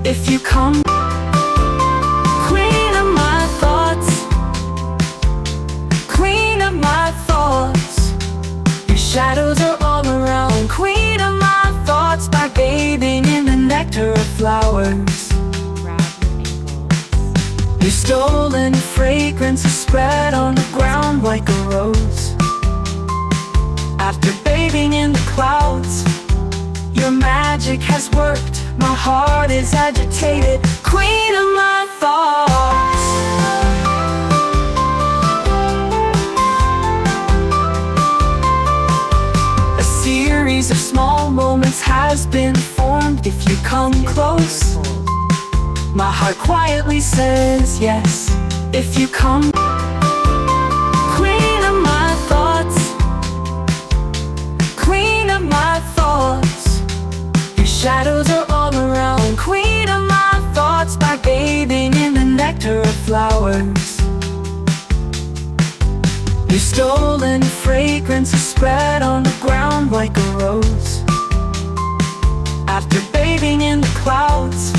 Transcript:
if you come. Queen of my thoughts, queen of my thoughts. Your shadows are all around. Queen of my thoughts, by bathing in the nectar of flowers. Your stolen fragrance is spread on the ground like a rose. After bathing in the clouds, your magic has worked. My heart is agitated. Queen of my thoughts. A series of small moments has been formed. If you come close, my heart quietly says yes. If you come. Queen of my thoughts, queen of my thoughts. Your shadows are all around. Queen of my thoughts, by bathing in the nectar of flowers. Your stolen fragrance is spread on the ground like a rose. After bathing in the clouds,